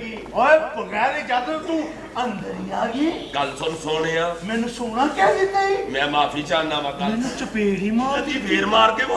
गई। ओए बगैर इजाजत तू अंदर ही आ गई। गल सुन सोनिया, मैनू सोना क्या दिता है? मैं माफी चाहना वा। मैनू चपेड़ ही मार दी। फिर मार के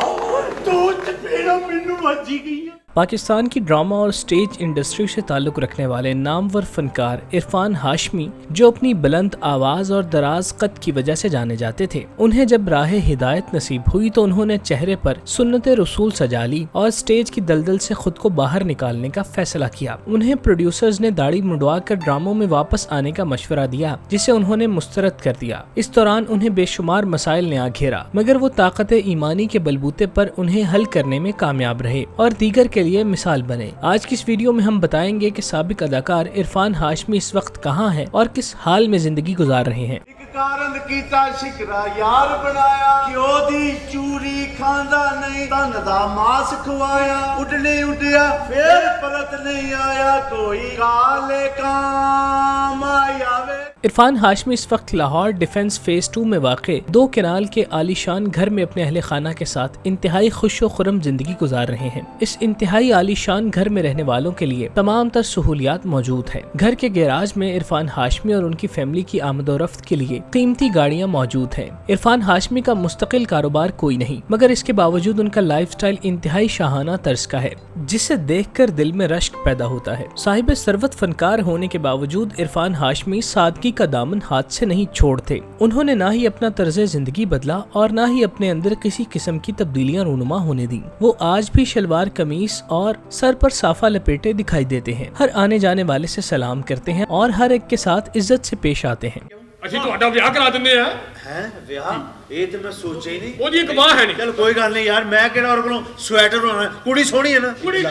दो चपेड़ा मैनू वजी गई। पाकिस्तान की ड्रामा और स्टेज इंडस्ट्री से ताल्लुक़ रखने वाले नामवर फनकार इरफान हाशमी, जो अपनी बुलंद आवाज़ और दराज कद की वजह से जाने जाते थे, उन्हें जब राह हिदायत नसीब हुई तो उन्होंने चेहरे पर सुन्नत रसूल सजा ली और स्टेज की दलदल से खुद को बाहर निकालने का फैसला किया। उन्हें प्रोड्यूसर्स ने दाढ़ी मुंडवा कर ड्रामों में वापस आने का मशवरा दिया, जिसे उन्होंने मुस्तरद कर दिया। इस दौरान उन्हें बेशुमार मसाइल ने आ घेरा, मगर वो ताकत ईमानी के बलबूते पर उन्हें हल करने में कामयाब रहे और दीगर के लिए मिसाल बने। आज की इस वीडियो में हम बताएंगे कि साबिक अदाकार इरफान हाशमी इस वक्त कहां हैं और किस हाल में जिंदगी गुजार रहे हैं। कारण कीता शिकरा यार बनाया, क्यों दी चूरी खांदा नहीं, तन दा मांस खवाया, उडने उडया फिर परत नहीं आया, कोई काले काम आवे। इरफान हाशमी इस वक्त लाहौर डिफेंस फेज 2 में वाक़े 2 कनाल के आलीशान घर में अपने अहले खाना के साथ इंतहाई खुश व खुरम जिंदगी गुजार रहे हैं। इस इंतहाई आलीशान घर में रहने वालों के लिए तमाम तर सहूलियात मौजूद हैं। घर के गैराज में इरफान हाशमी और उनकी फैमिली की आमदोरफ्त के लिए कीमती गाड़ियां मौजूद हैं। इरफान हाशमी का मुस्तकिल कारोबार कोई नहीं, मगर इसके बावजूद उनका लाइफस्टाइल इंतहाई शाहाना तर्ज का है, जिसे देखकर दिल में रश्क पैदा होता है। साहिब सरवत फनकार होने के बावजूद इरफान हाशमी सादगी का दामन हाथ से नहीं छोड़ते। उन्होंने ना ही अपना तर्ज जिंदगी बदला और ना ही अपने अंदर किसी किस्म की तब्दीलियां रूनुमा होने दी। वो आज भी शलवार कमीज और सर पर साफा लपेटे दिखाई देते हैं, हर आने जाने वाले से सलाम करते हैं और हर एक के साथ इज्जत से पेश आते हैं। ਅਸੀਂ ਤੁਹਾਡਾ ਵਿਆਹ ਕਰਾ ਦਿੰਦੇ ਆ। हैं विआह ये तो मैं सोचा ही नहीं। ਉਹਦੀ ਇੱਕ ਬਾਹ ਹੈ ਨਹੀਂ। चल कोई गल नहीं यार, मैं केड़ा और कोलों स्वेटर बनाना, कुड़ी सोहनी है ना। ਕੁੜੀ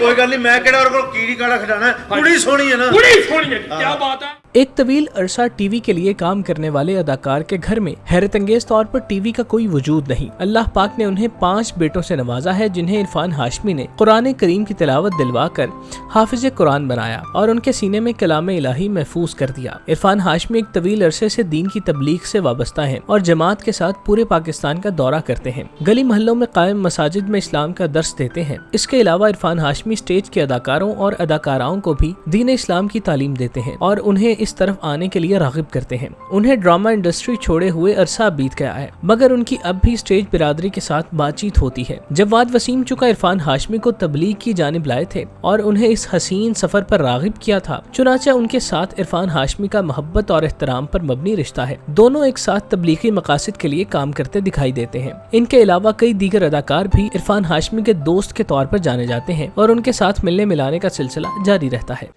कोई गल नहीं, मैं केड़ा और कोलों कीड़ी काड़ा खिडाना, कुड़ी सोहनी है ना। ਕੁੜੀ ਸੋਹਣੀ ਹੈ, ਕੀ ਬਾਤ ਹੈ। एक तवील अरसा टीवी के लिए काम करने वाले अदाकार के घर में हैरत अंगेज तौर पर टीवी का कोई वजूद नहीं। अल्लाह पाक ने उन्हें 5 बेटों से नवाजा है, जिन्हें इरफान हाशमी ने कुरान करीम की तिलावत दिलवा कर हाफिज कुरान बनाया और उनके सीने में कलाम इलाही महफूज कर दिया। इरफान हाशमी एक तवील अरसे से दीन की तबलीग से वाबस्ता हैं और जमात के साथ पूरे पाकिस्तान का दौरा करते हैं। गली मोहल्लों में कायम मसाजिद में इस्लाम का दर्स देते हैं। इसके अलावा इरफान हाशमी स्टेज के अदाकारों और अदाकाराओं को भी दीन इस्लाम की तालीम देते हैं और उन्हें इस तरफ आने के लिए राग़िब करते हैं। उन्हें ड्रामा इंडस्ट्री छोड़े हुए अरसा बीत गया है, मगर उनकी अब भी स्टेज बिरादरी के साथ बातचीत होती है। जवाद वसीम चुका इरफान हाशमी को तबलीग की जानिब लाए थे और उन्हें इस हसीन सफर पर राग़िब किया था। चुनांचे उनके साथ इरफान हाशमी का मोहब्बत और एहतराम पर मबनी रिश्ता है। दोनों एक साथ तबलीगी मकासद के लिए काम करते दिखाई देते हैं। इनके अलावा कई दीगर अदाकार भी इरफान हाशमी के दोस्त के तौर पर जाने जाते हैं और उनके साथ मिलने मिलाने का सिलसिला जारी रहता है।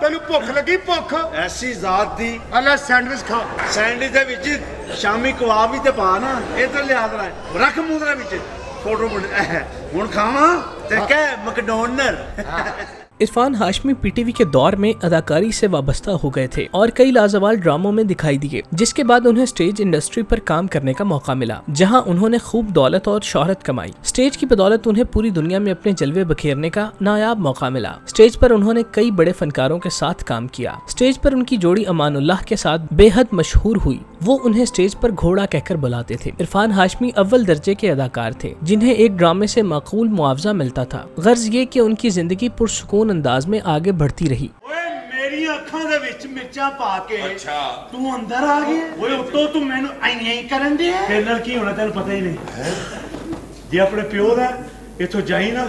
ਤੈਨੂੰ ਭੁੱਖ ਲੱਗੀ ਭੁੱਖ ऐसी जात दी ਅਲਾ ਸੈਂਡਵਿਚ ਖਾ सैंडविच दे विच शामी कबाब भी ते पा ना, इधर लिया दे रख मूंह दे विच फोटो हुण खावां ते कह मैकडॉनल्ड। इरफान हाशमी पीटीवी के दौर में अदाकारी से वाबस्ता हो गए थे और कई लाजवाल ड्रामों में दिखाई दिए, जिसके बाद उन्हें स्टेज इंडस्ट्री पर काम करने का मौका मिला, जहां उन्होंने खूब दौलत और शोहरत कमाई। स्टेज की बदौलत उन्हें पूरी दुनिया में अपने जलवे बखेरने का नायाब मौका मिला। स्टेज पर उन्होंने कई बड़े फनकारों के साथ काम किया। स्टेज पर उनकी जोड़ी अमानुल्लाह के साथ बेहद मशहूर हुई। वो उन्हें स्टेज पर घोड़ा कहकर बुलाते थे। इरफान हाशमी अव्वल दर्जे के अदाकार थे, जिन्हें एक ड्रामे से माकूल मुआवजा मिलता था। गर्ज ये कि उनकी जिंदगी पुरसुकून अंदाज में आगे बढ़ती रही। ओए मेरी अखां दे विच मिर्चां पा के अच्छा तू अंदर आ गया। ओए उत्तों तू मैनू आई करन दे। तेरे नाल की होना तेन पता ही नहीं। जे अपने प्यो दा इथों जाई ना,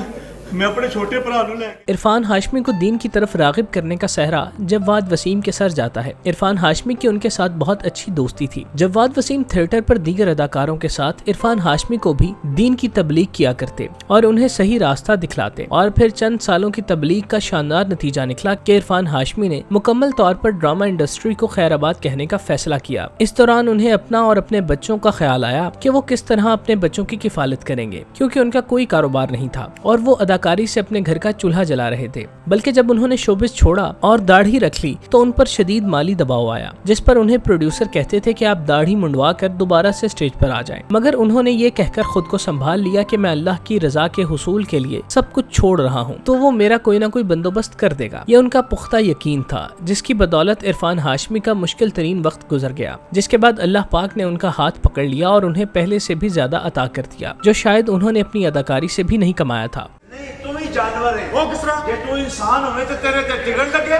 मैं अपने छोटे भरा नूं ले। इरफान हाशमी को दीन की तरफ राग़िब करने का सहरा जवाद वसीम के सर जाता है। इरफान हाशमी की उनके साथ बहुत अच्छी दोस्ती थी। जवाद वसीम थिएटर पर दीगर अदाकारों के साथ इरफान हाशमी को भी दीन की तबलीग किया करते और उन्हें सही रास्ता दिखलाते, और फिर चंद सालों की तबलीग का शानदार नतीजा निकला कि इरफान हाशमी ने मुकम्मल तौर पर ड्रामा इंडस्ट्री को खैराबाद कहने का फैसला किया। इस दौरान उन्हें अपना और अपने बच्चों का ख्याल आया कि वो किस तरह अपने बच्चों की किफालत करेंगे, क्योंकि उनका कोई कारोबार नहीं था और वो अदाकारी से अपने घर का चूल्हा जला रहे थे। बल्कि जब उन्होंने शोबिस छोड़ा और दाढ़ी रख ली तो उन पर शदीद माली दबाव आया, जिस पर उन्हें प्रोड्यूसर कहते थे कि आप दाढ़ी मुंडवा कर दोबारा से स्टेज पर आ जाएं। मगर उन्होंने ये कहकर खुद को संभाल लिया कि मैं अल्लाह की रजा के हुसूल के लिए सब कुछ छोड़ रहा हूँ, तो वो मेरा कोई ना कोई बंदोबस्त कर देगा। ये उनका पुख्ता यकीन था, जिसकी बदौलत इरफान हाशमी का मुश्किल तरीन वक्त गुजर गया, जिसके बाद अल्लाह पाक ने उनका हाथ पकड़ लिया और उन्हें पहले से भी ज्यादा अता कर दिया, जो शायद उन्होंने अपनी अदाकारी से भी नहीं कमाया था। ਨਹੀਂ ਤੂੰ ਵੀ ਜਾਨਵਰ ਹੈ। ਉਹ ਕਿਸ ਤਰ੍ਹਾਂ? ਜੇ ਤੂੰ ਇਨਸਾਨ ਹੋਵੇਂ ਤੇ ਤੇਰੇ ਤੇ ਟਿਕਣ ਲੱਗੇ।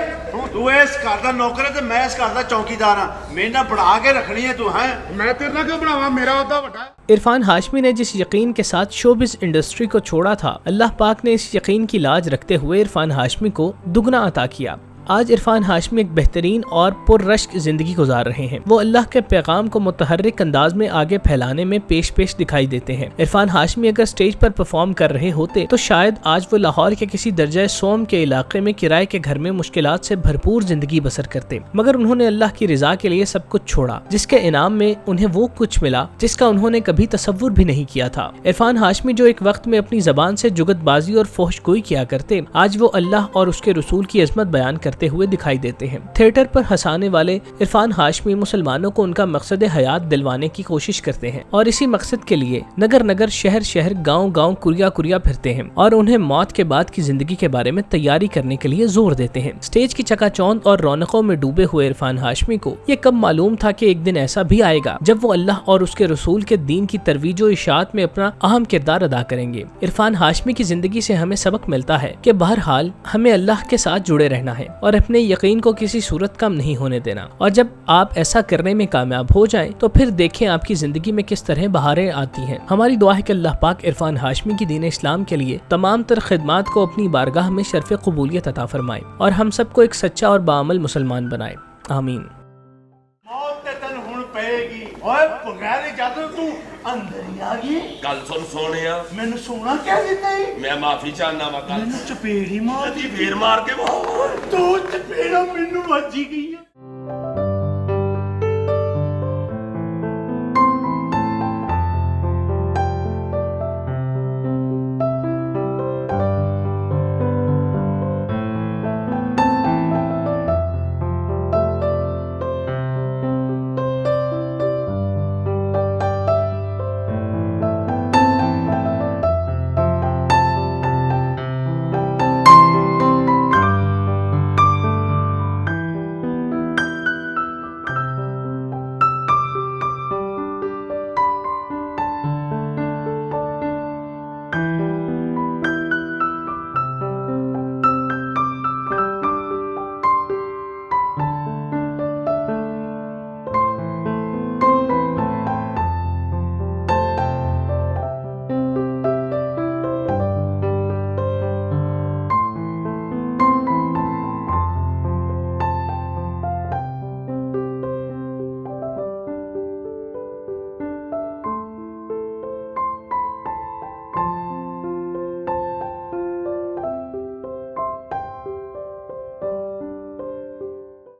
ਤੂੰ ਇਸ ਘਰ ਦਾ ਨੌਕਰ ਹੈ ਤੇ ਮੈਂ ਇਸ ਘਰ ਦਾ ਚੌਕੀਦਾਰ ਹਾਂ। ਮੇਰੇ ਨਾਲ ਬਣਾ ਕੇ ਰੱਖਣੀ ਹੈ ਤੂੰ ਹੈ। ਮੈਂ ਤੇਰੇ ਨਾਲ ਕਿਉਂ ਬਣਾਵਾਂ, ਮੇਰਾ ਉਹਦਾ ਵੱਡਾ। इरफान हाशमी ने जिस यकीन के साथ शोबिस इंडस्ट्री को छोड़ा था, अल्लाह पाक ने इस यकीन की लाज रखते हुए इरफान हाशमी को दुगना अता किया। आज इरफान हाशमी एक बेहतरीन और पुररश्क जिंदगी गुजार रहे हैं। वो अल्लाह के पैगाम को मुतहर्रिक अंदाज में आगे फैलाने में पेश दिखाई देते हैं। इरफान हाशमी अगर स्टेज पर परफॉर्म कर रहे होते तो शायद आज वो लाहौर के किसी दर्जा सोम के इलाके में किराए के घर में मुश्किलात से भरपूर जिंदगी बसर करते, मगर उन्होंने अल्लाह की रजा के लिए सब कुछ छोड़ा, जिसके इनाम में उन्हें वो कुछ मिला जिसका उन्होंने कभी तसव्वुर भी नहीं किया था। इरफान हाशमी जो एक वक्त में अपनी जबान से जुगतबाजी और फोहशगोई किया करते, आज वो अल्लाह और उसके रसूल की अजमत बयान करते हुए दिखाई देते हैं। थिएटर पर हंसाने वाले इरफान हाशमी मुसलमानों को उनका मकसद हयात दिलवाने की कोशिश करते हैं और इसी मकसद के लिए नगर नगर शहर शहर गांव गांव कुरिया कुरिया फिरते हैं और उन्हें मौत के बाद की जिंदगी के बारे में तैयारी करने के लिए जोर देते हैं। स्टेज की चकाचौंध और रौनकों में डूबे हुए इरफान हाशमी को ये कब मालूम था कि एक दिन ऐसा भी आएगा जब वो अल्लाह और उसके रसूल के दीन की तरवीज व इशाअत में अपना अहम किरदार अदा करेंगे। इरफान हाशमी की जिंदगी से हमें सबक मिलता है कि बहरहाल हमें अल्लाह के साथ जुड़े रहना है और अपने यकीन को किसी सूरत कम नहीं होने देना, और जब आप ऐसा करने में कामयाब हो जाएं तो फिर देखें आपकी जिंदगी में किस तरह बहारें आती हैं। हमारी दुआ है कि अल्लाह पाक इरफान हाशमी की दीन इस्लाम के लिए तमाम तर खिदमात को अपनी बारगाह में शर्फ कबूलियत अता फरमाए और हम सबको एक सच्चा और बाअमल मुसलमान बनाए। आमीन। मौत ते तन हुण पेगी। ओए बगैर इजाजत तू अंदर ही आ गई। गल सुन सोनिया, मैनू सोना क्या दिता है? मैं माफी चाहना वा। मैनू चपेड़ी मार दी फेर मार के तू चपेड़ा मैनू ਵੱਜੀ ਗਈ।